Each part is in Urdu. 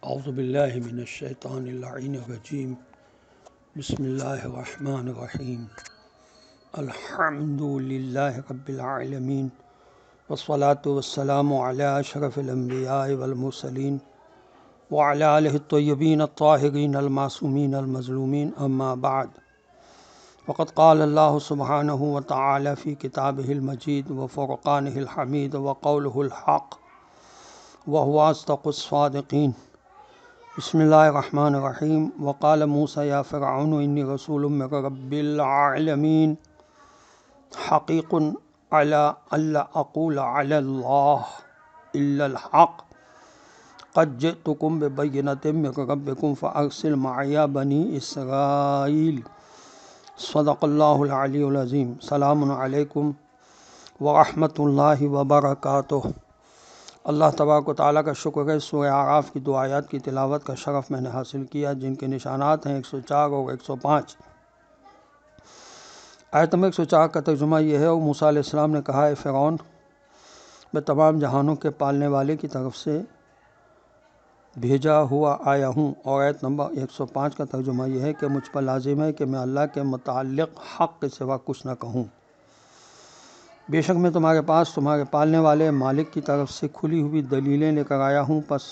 اعوذ باللہ من الشیطان اللعین الرجیم بسم اللہ الرحمن الرحیم الحمد للہ رب العالمین والصلاة والسلام علی اشرف الانبیاء والمرسلین وعلی آلہ الطیبین الطاہرین المعصومین المظلومین اما بعد فقد قال اللہ سبحانہ وتعالی فی کتابہ المجید وفرقانہ الحمید وقولہ الحق وهو اصدق الصادقین بسم اللہ الرحمن الرحیم وقال موسیٰ یا فرعون انی رسول من رب العالمین حقیق علی الا اقول علی اللہ الا الحق قد جئتکم ببینۃ من ربکم فارسل معی بنی اسرائیل صدق اللہ العلی العظیم۔ سلام علیکم ورحمۃ اللہ وبرکاتہ۔ اللہ تبارک و تعالیٰ کا شکر ہے، سورہ اعراف کی 2 آیات کی تلاوت کا شرف میں نے حاصل کیا، جن کے نشانات ہیں 104 اور 105۔ آیت نمبر 104 کا ترجمہ یہ ہے، اور موسیٰ علیہ السلام نے کہا، اے فرعون، میں تمام جہانوں کے پالنے والے کی طرف سے بھیجا ہوا آیا ہوں۔ اور آیت نمبر 105 کا ترجمہ یہ ہے کہ مجھ پر لازم ہے کہ میں اللہ کے متعلق حق کے سوا کچھ نہ کہوں۔ بے شک میں تمہارے پاس تمہارے پالنے والے مالک کی طرف سے کھلی ہوئی دلیلیں لے کر آیا ہوں، پس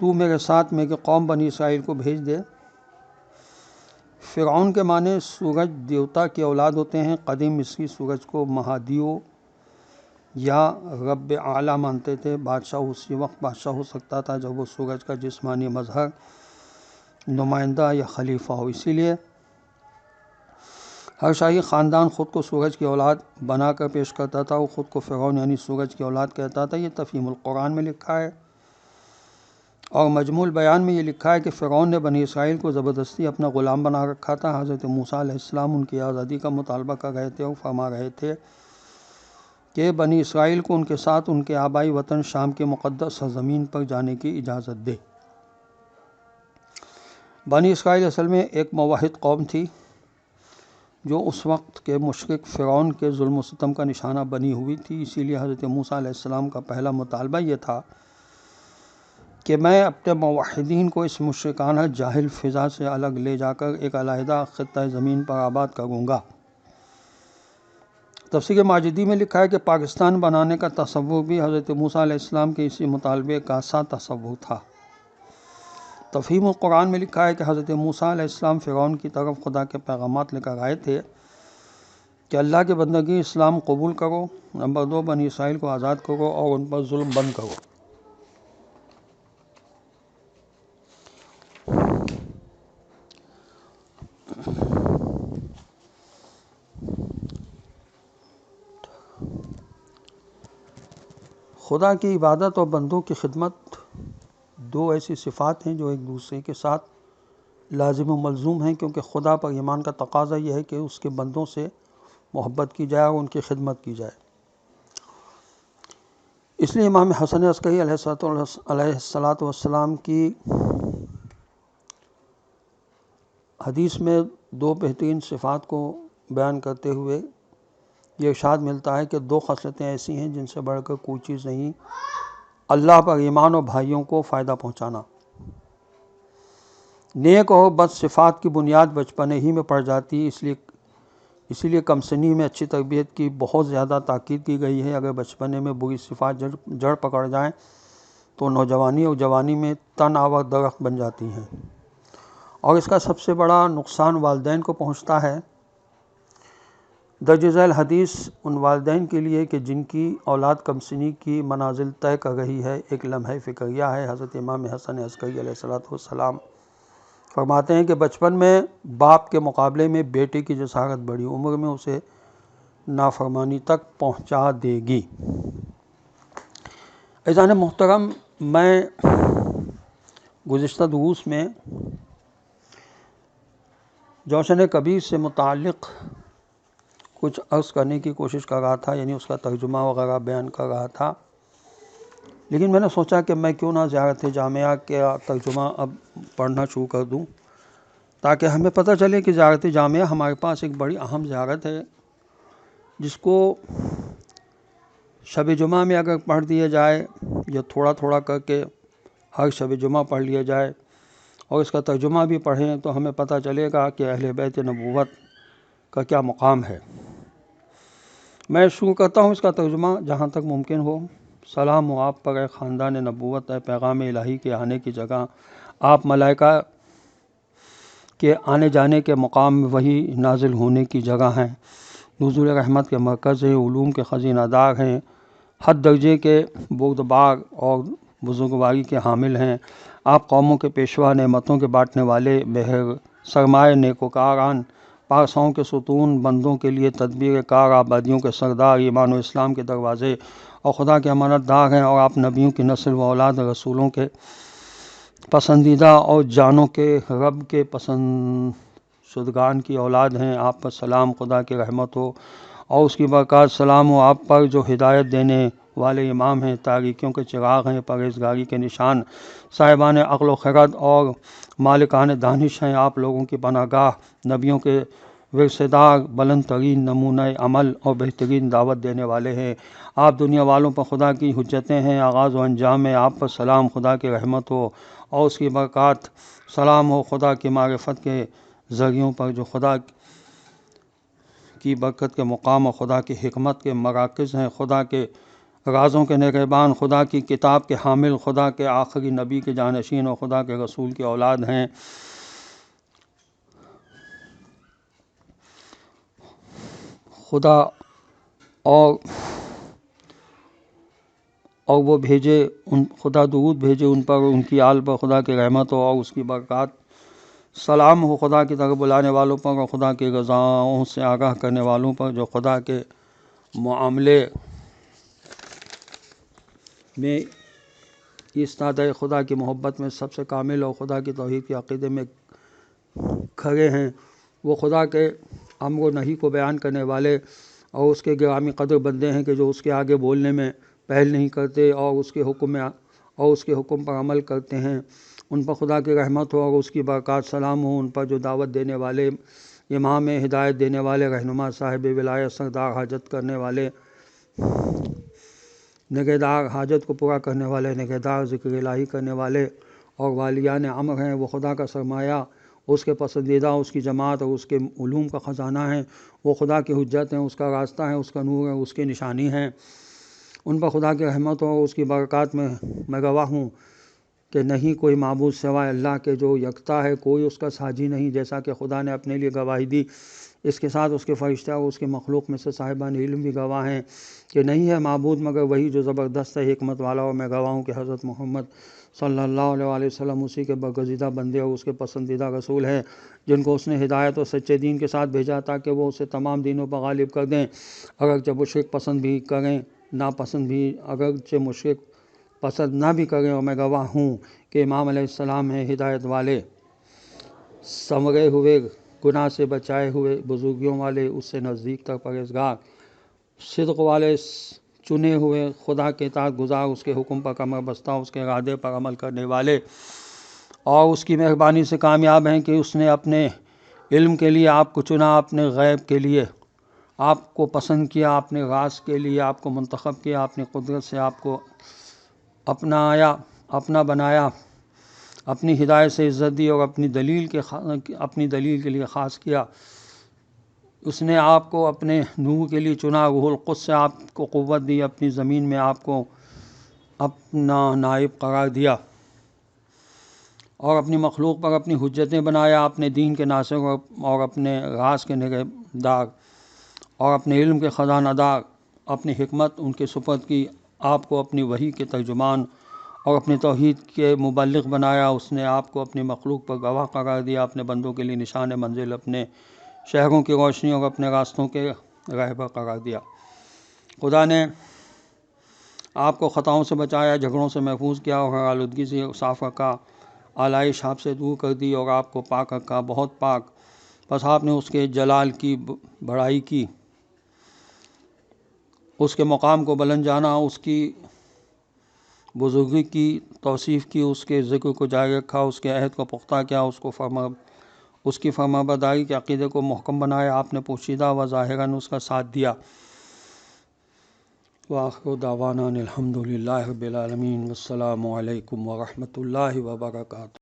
تو میرے ساتھ میری قوم بنی اسرائیل کو بھیج دے۔ فرعون کے معنی سورج دیوتا کی اولاد ہوتے ہیں۔ قدیم مصری سورج کو مہادیو یا رب اعلیٰ مانتے تھے۔ بادشاہ اسی وقت بادشاہ ہو سکتا تھا جب وہ سورج کا جسمانی مظہر، نمائندہ یا خلیفہ ہو۔ اسی لیے ہر شاہی خاندان خود کو سورج کی اولاد بنا کر پیش کرتا تھا، وہ خود کو فرعون یعنی سورج کی اولاد کہتا تھا۔ یہ تفہیم القرآن میں لکھا ہے، اور مجموع البیان میں یہ لکھا ہے کہ فرعون نے بنی اسرائیل کو زبردستی اپنا غلام بنا رکھا تھا۔ حضرت موسیٰ علیہ السلام ان کی آزادی کا مطالبہ کر رہے تھے اور فرما رہے تھے کہ بنی اسرائیل کو ان کے ساتھ ان کے آبائی وطن شام کے مقدس سرزمین پر جانے کی اجازت دے۔ بنی اسرائیل اصل میں ایک موحد قوم تھی جو اس وقت کے مشرک فرعون کے ظلم و ستم کا نشانہ بنی ہوئی تھی۔ اسی لیے حضرت موسیٰ علیہ السلام کا پہلا مطالبہ یہ تھا کہ میں اپنے موحدین کو اس مشرکانہ جاہل فضا سے الگ لے جا کر ایک علیحدہ خطہ زمین پر آباد کروں گا۔ تفسیر ماجدی میں لکھا ہے کہ پاکستان بنانے کا تصور بھی حضرت موسیٰ علیہ السلام کے اسی مطالبے کا سا تصور تھا۔ تفہیم القرآن میں لکھا ہے کہ حضرت موسیٰ علیہ السلام فرعون کی طرف خدا کے پیغامات لے کر آئے تھے کہ اللہ کے بندگی اسلام قبول کرو، نمبر 2 بنی اسرائیل کو آزاد کرو اور ان پر ظلم بند کرو۔ خدا کی عبادت اور بندوں کی خدمت 2 ایسی صفات ہیں جو ایک دوسرے کے ساتھ لازم و ملزوم ہیں، کیونکہ خدا پر ایمان کا تقاضا یہ ہے کہ اس کے بندوں سے محبت کی جائے اور ان کی خدمت کی جائے۔ اس لیے امام حسن عسکری علیہ السلام کی حدیث میں 2 بہترین صفات کو بیان کرتے ہوئے یہ ارشاد ملتا ہے کہ 2 خصلتیں ایسی ہیں جن سے بڑھ کر کوئی چیز نہیں: اللہ پر ایمان اور بھائیوں کو فائدہ پہنچانا۔ نیک اور بد صفات کی بنیاد بچپنے ہی میں پڑ جاتی ہے، اسی لیے کم سنی میں اچھی تربیت کی بہت زیادہ تاکید کی گئی ہے۔ اگر بچپنے میں بری صفات جڑ پکڑ جائیں تو نوجوانی اور جوانی میں تن آور درخت بن جاتی ہیں، اور اس کا سب سے بڑا نقصان والدین کو پہنچتا ہے۔ درج ذیل حدیث ان والدین کے لیے کہ جن کی اولاد کم سنی کی منازل طے کر رہی ہے ایک لمحہ فکریہ ہے۔ حضرت امام حسن عسکری علیہ السلام فرماتے ہیں کہ بچپن میں باپ کے مقابلے میں بیٹے کی جسارت بڑی عمر میں اسے نافرمانی تک پہنچا دے گی۔ عزیزان محترم، میں گزشتہ دروس میں جوشن کبیر سے متعلق کچھ عرض کرنے کی کوشش کر رہا تھا، یعنی اس کا ترجمہ وغیرہ بیان کر رہا تھا، لیکن میں نے سوچا کہ میں کیوں نہ زیارت جامعہ کا ترجمہ اب پڑھنا شروع کر دوں، تاکہ ہمیں پتہ چلے کہ زیارت جامعہ ہمارے پاس ایک بڑی اہم زیارت ہے، جس کو شب جمعہ میں اگر پڑھ دیا جائے یا تھوڑا تھوڑا کر کے ہر شب جمعہ پڑھ لیا جائے اور اس کا ترجمہ بھی پڑھیں تو ہمیں پتہ چلے گا کہ اہل بیت نبوت کا کیا مقام ہے۔ میں شروع کرتا ہوں اس کا ترجمہ جہاں تک ممکن ہو۔ سلام ہو آپ پر اے خاندان نبوت، اے پیغام الہی کے آنے کی جگہ، آپ ملائکہ کے آنے جانے کے مقام میں وحی نازل ہونے کی جگہ ہیں، نزول رحمت کے مرکز ہیں، علوم کے خزینہ دار ہیں، حد درجے کے بردبار اور بزرگواری کے حامل ہیں۔ آپ قوموں کے پیشوا، نعمتوں کے بانٹنے والے، بہر سرمائے نیکوکاران، پارساؤں کے ستون، بندوں کے لیے تدبیر کار، آبادیوں کے سردار، ایمان و اسلام کے دروازے اور خدا کے امانت دار ہیں، اور آپ نبیوں کی نسل و اولاد، رسولوں کے پسندیدہ اور جانوں کے رب کے پسند شدگان کی اولاد ہیں۔ آپ پر سلام، خدا کی رحمت ہو اور اس کی برکات۔ سلام ہو آپ پر جو ہدایت دینے والے امام ہیں، تاریکیوں کے چراغ ہیں، پرہیزگاری کے نشان، صاحبان عقل و خرد اور مالکان دانش ہیں۔ آپ لوگوں کی پناہ گاہ، نبیوں کے ورثہ دار، بلند ترین نمونہ عمل اور بہترین دعوت دینے والے ہیں۔ آپ دنیا والوں پر خدا کی حجتیں ہیں، آغاز و انجام ہے۔ آپ پر سلام، خدا کی رحمت ہو اور اس کی برکات۔ سلام ہو خدا کی معرفت کے ذریعوں پر جو خدا کی برکت کے مقام اور خدا کی حکمت کے مراکز ہیں، خدا کے رازوں کے نگہبان، خدا کی کتاب کے حامل، خدا کے آخری نبی کے جانشین اور خدا کے رسول کی اولاد ہیں۔ خدا اور وہ بھیجے خدا درود بھیجے ان پر، ان کی آل پر خدا کی رحمت ہو اور اس کی برکات۔ سلام ہو خدا کی طرف بلانے والوں پر اور خدا کی رضاؤں سے آگاہ کرنے والوں پر، جو خدا کے معاملے میں ایستادہ خدا کی محبت میں سب سے کامل اور خدا کی توحید کے عقیدے میں کھڑے ہیں۔ وہ خدا کے امر و نہی کو بیان کرنے والے اور اس کے گرامی قدر بندے ہیں کہ جو اس کے آگے بولنے میں پہل نہیں کرتے اور اس کے حکم پر عمل کرتے ہیں۔ ان پر خدا کی رحمت ہو اور اس کی برکات۔ سلام ہو ان پر جو دعوت دینے والے، امام ہدایت دینے والے، رہنما، صاحب ولایت، سردار، حاجت کرنے والے، نگہدار، حاجت کو پورا کرنے والے، نگہدار، ذکر الہی کرنے والے اور والیان امر ہیں۔ وہ خدا کا سرمایہ، اس کے پسندیدہ، اس کی جماعت اور اس کے علوم کا خزانہ ہیں۔ وہ خدا کی حجت ہیں، اس کا راستہ ہے، اس کا نور ہے، اس کی نشانی ہے۔ ان پر خدا کی رحمت ہو اور اس کی برکات۔ میں گواہ ہوں کہ نہیں کوئی معبود سوائے اللہ کے جو یکتا ہے، کوئی اس کا ساجی نہیں، جیسا کہ خدا نے اپنے لیے گواہی دی۔ اس کے ساتھ اس کے فرشتہ اور اس کے مخلوق میں سے صاحبان علم بھی گواہ ہیں کہ نہیں ہے معبود مگر وہی جو زبردست ہے، حکمت والا۔ اور میں گواہ ہوں کہ حضرت محمد صلی اللہ علیہ وسلم اسی کے برگزیدہ بندے اور اس کے پسندیدہ رسول ہیں، جن کو اس نے ہدایت اور سچے دین کے ساتھ بھیجا تاکہ وہ اسے تمام دینوں پر غالب کر دیں، اگرچہ مشرک پسند بھی کریں، ناپسند بھی، اگرچہ مشرک پسند نہ بھی کریں۔ اور میں گواہ ہوں کہ امام علیہ السلام ہیں ہدایت والے، سنورے ہوئے، گناہ سے بچائے ہوئے، بزرگیوں والے، اس سے نزدیک تر پرہیزگار، صدق والے، چنے ہوئے، خدا کے اطاعت گزار، اس کے حکم پر کمر بستہ، اس کے ارادے پر عمل کرنے والے، اور اس کی مہربانی سے کامیاب ہیں کہ اس نے اپنے علم کے لیے آپ کو چنا، اپنے غیب کے لیے آپ کو پسند کیا، اپنے راز کے لیے آپ کو منتخب کیا، اپنی قدرت سے آپ کو اپنا بنایا، اپنی ہدایت سے عزت دی اور اپنی دلیل کے لیے خاص کیا۔ اس نے آپ کو اپنے نور کے لیے چنا، روح القدس سے آپ کو قوت دی، اپنی زمین میں آپ کو اپنا نائب قرار دیا اور اپنی مخلوق پر اپنی حجتیں بنایا، اپنے دین کے ناصر اور اپنے راز کے نگہدار اور اپنے علم کے خزانہ دار، اپنی حکمت ان کے سپرد کی، آپ کو اپنی وحی کے ترجمان اور اپنی توحید کے مبلغ بنایا۔ اس نے آپ کو اپنی مخلوق پر گواہ قرار دیا، اپنے بندوں کے لیے نشان منزل، اپنے شہروں کی روشنی اور اپنے راستوں کے رہبر قرار دیا۔ خدا نے آپ کو خطاؤں سے بچایا، جھگڑوں سے محفوظ کیا اور ہر آلودگی سے صاف رکھا، آلائش آپ سے دور کر دی اور آپ کو پاک رکھا، بہت پاک۔ بس آپ نے اس کے جلال کی بڑائی کی، اس کے مقام کو بلند جانا، اس کی بزرگی کی توصیف کی، اس کے ذکر کو جاری رکھا، اس کے عہد کو پختہ کیا، اس کی فرمانبرداری کے عقیدے کو محکم بنایا۔ آپ نے پوشیدہ و ظاہراً اس کا ساتھ دیا، وآخر دعوانا الحمد للہ رب العالمین، والسلام علیکم ورحمۃ اللہ وبرکاتہ۔